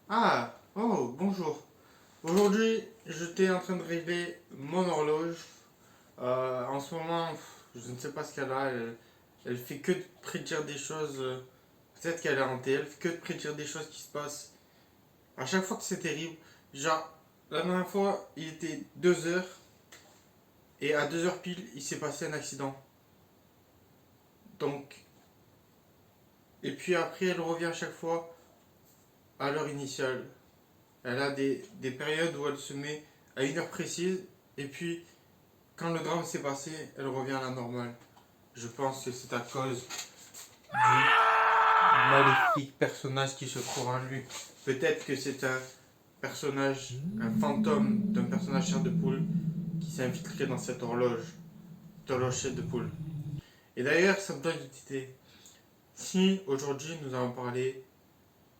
Ah, oh, bonjour. Aujourd'hui, j'étais en train de régler mon horloge. En ce moment, je ne sais pas ce qu'elle a. Elle fait que de prédire des choses. Peut-être qu'elle est hantée. Elle fait que de prédire des choses qui se passent. À chaque fois que c'est terrible. Genre, la dernière fois, il était 2 heures. Et à 2 heures pile, il s'est passé un accident. Donc, et puis après, elle revient à chaque fois à l'heure initiale. Elle a des périodes où elle se met à une heure précise. Et puis, quand le drame s'est passé, elle revient à la normale. Je pense que c'est à cause du maléfique personnage qui se trouve en lui. Peut-être que c'est un personnage, un fantôme d'un personnage chair de poule qui s'est infiltré dans cette horloge chair de poule. Et d'ailleurs, ça me donne une idée. Si aujourd'hui nous allons parler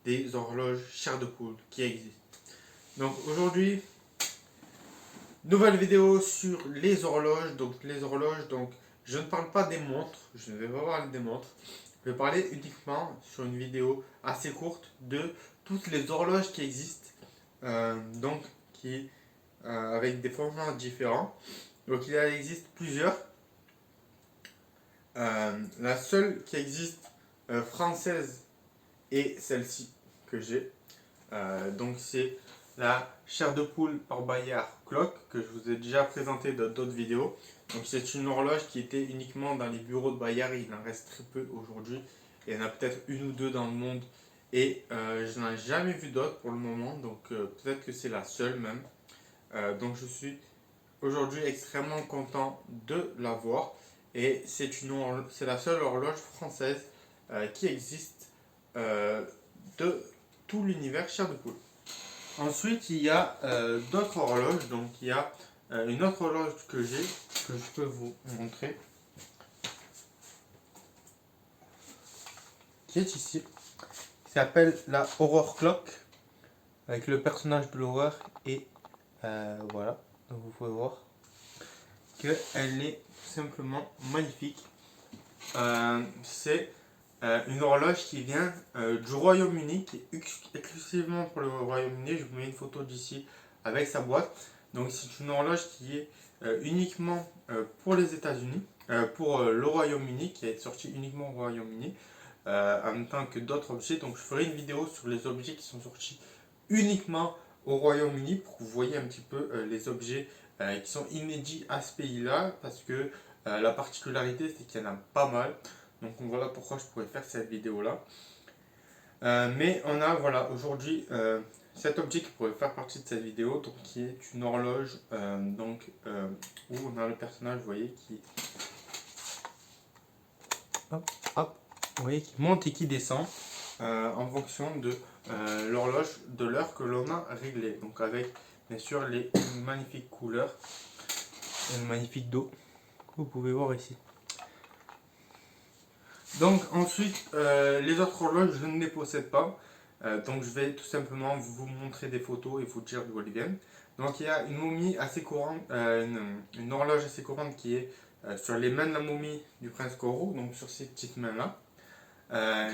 des horloges chair de poule qui existent. Donc aujourd'hui, nouvelle vidéo sur les horloges. Donc je ne parle pas des montres, je ne vais pas parler des montres. Je vais parler uniquement sur une vidéo assez courte de toutes les horloges qui existent, donc qui avec des formats différents. Donc il en existe plusieurs. La seule qui existe française est celle-ci que j'ai. Donc c'est la chair de poule par Bayard Clock que je vous ai déjà présenté dans d'autres vidéos. Donc c'est une horloge qui était uniquement dans les bureaux de Bayard, il en reste très peu aujourd'hui. Il y en a peut-être une ou deux dans le monde et je n'en ai jamais vu d'autres pour le moment, donc peut-être que c'est la seule même. Donc je suis aujourd'hui extrêmement content de l'avoir et c'est la seule horloge française qui existe de tout l'univers chair de poule. Ensuite, il y a d'autres horloges. Donc, il y a une autre horloge que j'ai, que je peux vous montrer, qui est ici, qui s'appelle la Horror Clock, avec le personnage de l'horreur. Et voilà, donc vous pouvez voir qu'elle est tout simplement magnifique. C'est une horloge qui vient du Royaume-Uni, qui est exclusivement pour le Royaume-Uni. Je vous mets une photo d'ici avec sa boîte. Donc c'est une horloge qui est uniquement pour les États-Unis, pour le Royaume-Uni, qui est sorti uniquement au Royaume-Uni, en même temps que d'autres objets. Donc je ferai une vidéo sur les objets qui sont sortis uniquement au Royaume-Uni pour que vous voyez un petit peu les objets qui sont inédits à ce pays-là, parce que la particularité c'est qu'il y en a pas mal. Donc voilà pourquoi je pourrais faire cette vidéo là. Mais on a voilà aujourd'hui cet objet qui pourrait faire partie de cette vidéo, donc qui est une horloge où on a le personnage, vous voyez, qui hop, hop, vous voyez, qui monte et qui descend en fonction de l'horloge, de l'heure que l'on a réglée. Donc avec bien sûr les magnifiques couleurs et le magnifique dos que vous pouvez voir ici. Donc ensuite, les autres horloges, je ne les possède pas. Donc je vais tout simplement vous montrer des photos et vous dire d'où elles viennent. Donc il y a une momie assez courante, une horloge assez courante qui est sur les mains de la momie du prince Koro, donc sur ces petites mains-là,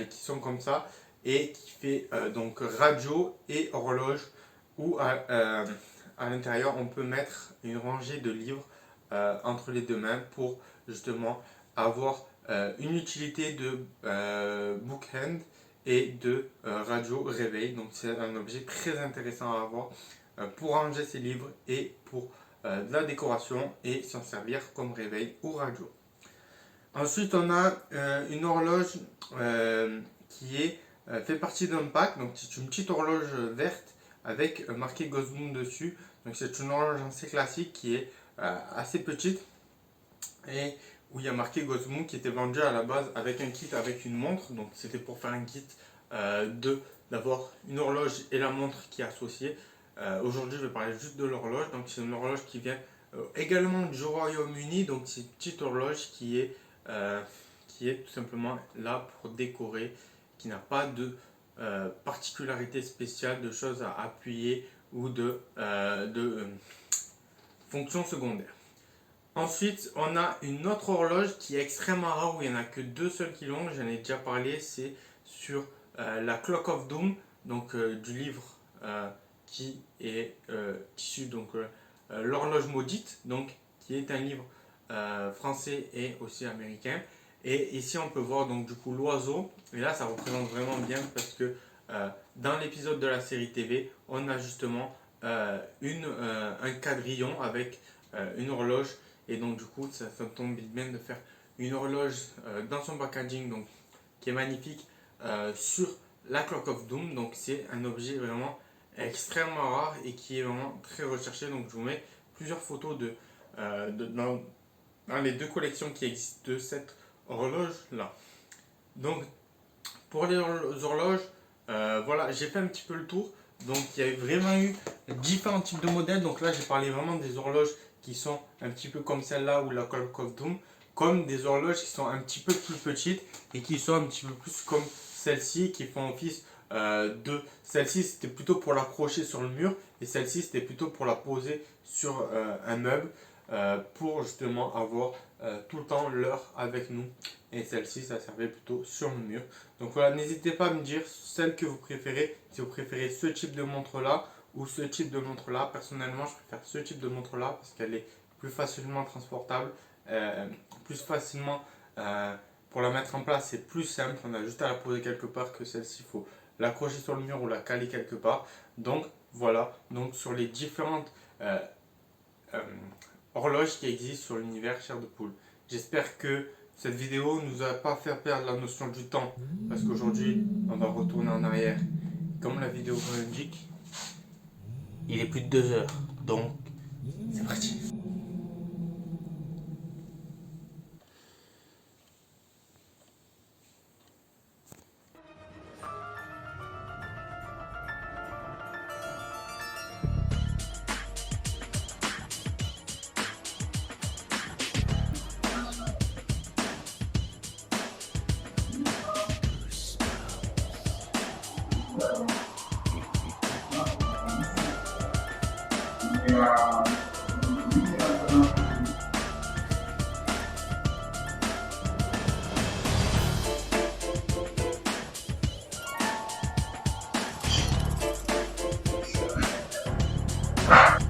qui sont comme ça, et qui fait donc radio et horloge, où à l'intérieur on peut mettre une rangée de livres entre les deux mains pour justement avoir une utilité de bookhand et de radio réveil. Donc c'est un objet très intéressant à avoir pour ranger ses livres et pour de la décoration et s'en servir comme réveil ou radio. Ensuite on a une horloge qui fait partie d'un pack. Donc c'est une petite horloge verte avec marqué Gosmoon dessus. Donc c'est une horloge assez classique qui est assez petite et où il y a marqué Gosmoon, qui était vendu à la base avec un kit avec une montre. Donc c'était pour faire un kit d'avoir une horloge et la montre qui est associée. Aujourd'hui je vais parler juste de l'horloge. Donc c'est une horloge qui vient également du Royaume-Uni. Donc c'est une petite horloge qui est tout simplement là pour décorer, qui n'a pas de particularité spéciale, de choses à appuyer ou de fonction secondaire. Ensuite, on a une autre horloge qui est extrêmement rare où il n'y en a que deux seuls qui l'ont. J'en ai déjà parlé, c'est sur la Clock of Doom, donc du livre qui est issu donc l'horloge maudite, donc qui est un livre français et aussi américain. Et ici, on peut voir donc du coup l'oiseau. Et là, ça représente vraiment bien parce que dans l'épisode de la série TV, on a justement un quadrillon avec une horloge. Et donc du coup, ça tombe bien de faire une horloge dans son packaging, donc qui est magnifique, sur la Clock of Doom. Donc c'est un objet vraiment extrêmement rare et qui est vraiment très recherché. Donc je vous mets plusieurs photos dans les deux collections qui existent de cette horloge là. Donc pour les horloges, voilà, j'ai fait un petit peu le tour. Donc il y a vraiment eu différents types de modèles. Donc là j'ai parlé vraiment des horloges qui sont un petit peu comme celle-là ou la Clock of Doom, comme des horloges qui sont un petit peu plus petites et qui sont un petit peu plus comme celle-ci, qui font office de... Celle-ci c'était plutôt pour l'accrocher sur le mur et celle-ci c'était plutôt pour la poser sur un meuble pour justement avoir tout le temps l'heure avec nous. Et celle-ci, ça servait plutôt sur le mur. Donc voilà, n'hésitez pas à me dire celle que vous préférez, si vous préférez ce type de montre-là ou ce type de montre-là. Personnellement, je préfère ce type de montre-là parce qu'elle est plus facilement transportable, plus facilement pour la mettre en place, c'est plus simple. On a juste à la poser quelque part que celle-ci, il faut l'accrocher sur le mur ou la caler quelque part. Donc voilà, donc sur les différentes horloges qui existent sur l'univers Chair de Poule. J'espère que cette vidéo nous a pas fait perdre la notion du temps parce qu'aujourd'hui on va retourner en arrière. Comme la vidéo vous l'indique, il est plus de 2 heures, donc c'est parti. Yeah.